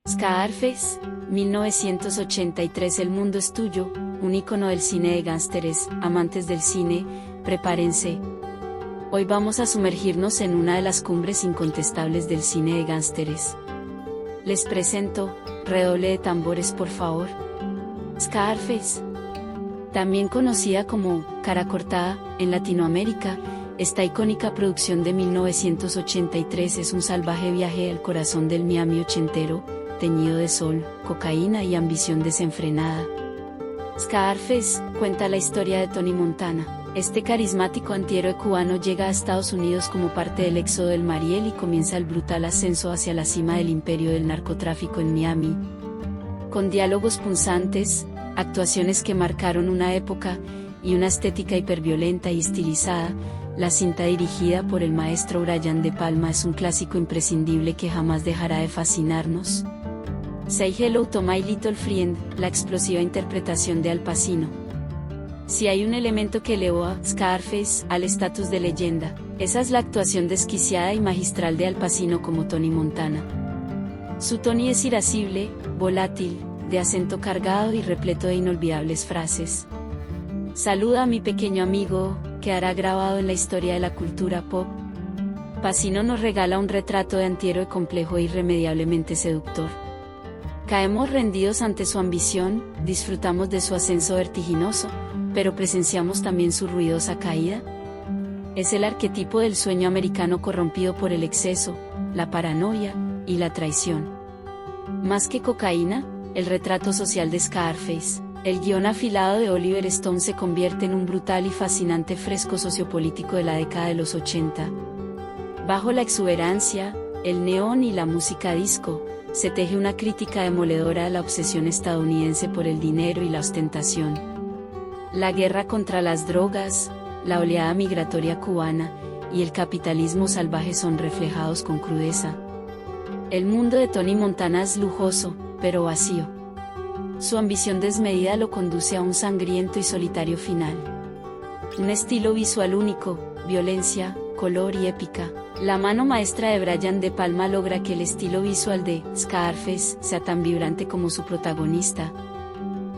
Scarface, 1983. El mundo es tuyo, un ícono del cine de gángsteres. Amantes del cine, prepárense. Hoy vamos a sumergirnos en una de las cumbres incontestables del cine de gángsteres. Les presento, redoble de tambores por favor. Scarface. También conocida como Cara Cortada en Latinoamérica, esta icónica producción de 1983 es un salvaje viaje al corazón del Miami ochentero, teñido de sol, cocaína y ambición desenfrenada. Scarface cuenta la historia de Tony Montana. Este carismático antihéroe cubano llega a Estados Unidos como parte del éxodo del Mariel y comienza el brutal ascenso hacia la cima del imperio del narcotráfico en Miami. Con diálogos punzantes, actuaciones que marcaron una época, y una estética hiperviolenta y estilizada, la cinta dirigida por el maestro Brian De Palma es un clásico imprescindible que jamás dejará de fascinarnos. Say Hello to My Little Friend, la explosiva interpretación de Al Pacino. Si hay un elemento que elevó a Scarface al estatus de leyenda, esa es la actuación desquiciada y magistral de Al Pacino como Tony Montana. Su Tony es irascible, volátil, de acento cargado y repleto de inolvidables frases. Saluda a mi pequeño amigo, quedará grabado en la historia de la cultura pop. Pacino nos regala un retrato de antihéroe complejo e irremediablemente seductor. Caemos rendidos ante su ambición, disfrutamos de su ascenso vertiginoso, pero presenciamos también su ruidosa caída. Es el arquetipo del sueño americano corrompido por el exceso, la paranoia y la traición. Más que cocaína, el retrato social de Scarface, el guión afilado de Oliver Stone se convierte en un brutal y fascinante fresco sociopolítico de la década de los 80. Bajo la exuberancia, el neón y la música disco, se teje una crítica demoledora a la obsesión estadounidense por el dinero y la ostentación. La guerra contra las drogas, la oleada migratoria cubana, y el capitalismo salvaje son reflejados con crudeza. El mundo de Tony Montana es lujoso, pero vacío. Su ambición desmedida lo conduce a un sangriento y solitario final. Un estilo visual único, violencia, color y épica. La mano maestra de Brian De Palma logra que el estilo visual de Scarface sea tan vibrante como su protagonista.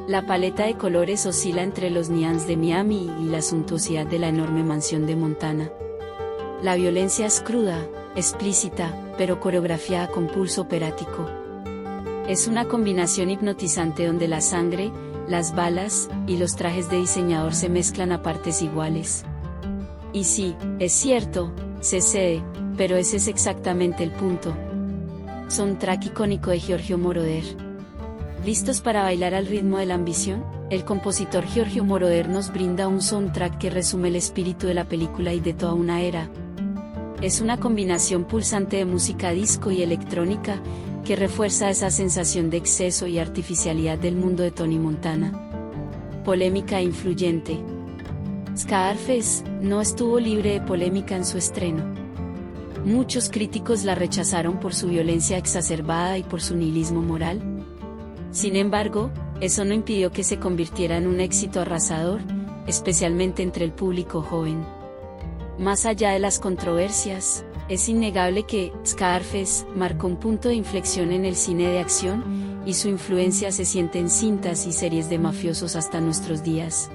La paleta de colores oscila entre los neons de Miami y la suntuosidad de la enorme mansión de Montana. La violencia es cruda, explícita, pero coreografiada con pulso operático. Es una combinación hipnotizante donde la sangre, las balas, y los trajes de diseñador se mezclan a partes iguales. Y sí, es cierto, se cede, pero ese es exactamente el punto. Soundtrack icónico de Giorgio Moroder. ¿Listos para bailar al ritmo de la ambición? El compositor Giorgio Moroder nos brinda un soundtrack que resume el espíritu de la película y de toda una era. Es una combinación pulsante de música disco y electrónica, que refuerza esa sensación de exceso y artificialidad del mundo de Tony Montana. Polémica e influyente. Scarface no estuvo libre de polémica en su estreno. Muchos críticos la rechazaron por su violencia exacerbada y por su nihilismo moral. Sin embargo, eso no impidió que se convirtiera en un éxito arrasador, especialmente entre el público joven. Más allá de las controversias, es innegable que Scarface marcó un punto de inflexión en el cine de acción, y su influencia se siente en cintas y series de mafiosos hasta nuestros días.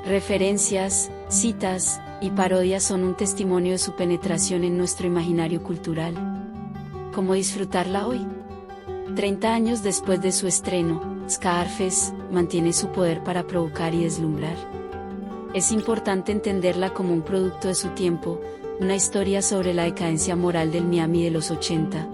Referencias, citas y parodias son un testimonio de su penetración en nuestro imaginario cultural. ¿Cómo disfrutarla hoy? 30 años después de su estreno, Scarface mantiene su poder para provocar y deslumbrar. Es importante entenderla como un producto de su tiempo, una historia sobre la decadencia moral del Miami de los 80.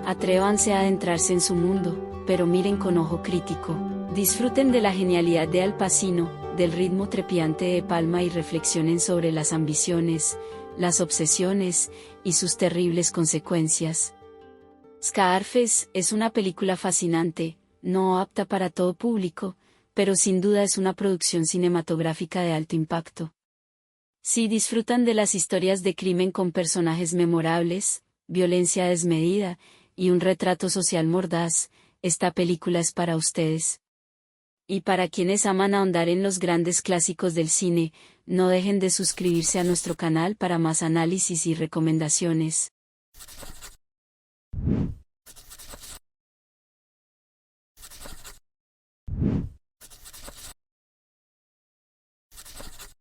Atrévanse a adentrarse en su mundo, pero miren con ojo crítico. Disfruten de la genialidad de Al Pacino, del ritmo trepidante de Palma y reflexionen sobre las ambiciones, las obsesiones, y sus terribles consecuencias. Scarface es una película fascinante, no apta para todo público, pero sin duda es una producción cinematográfica de alto impacto. Si disfrutan de las historias de crimen con personajes memorables, violencia desmedida, y un retrato social mordaz, esta película es para ustedes. Y para quienes aman ahondar en los grandes clásicos del cine, no dejen de suscribirse a nuestro canal para más análisis y recomendaciones.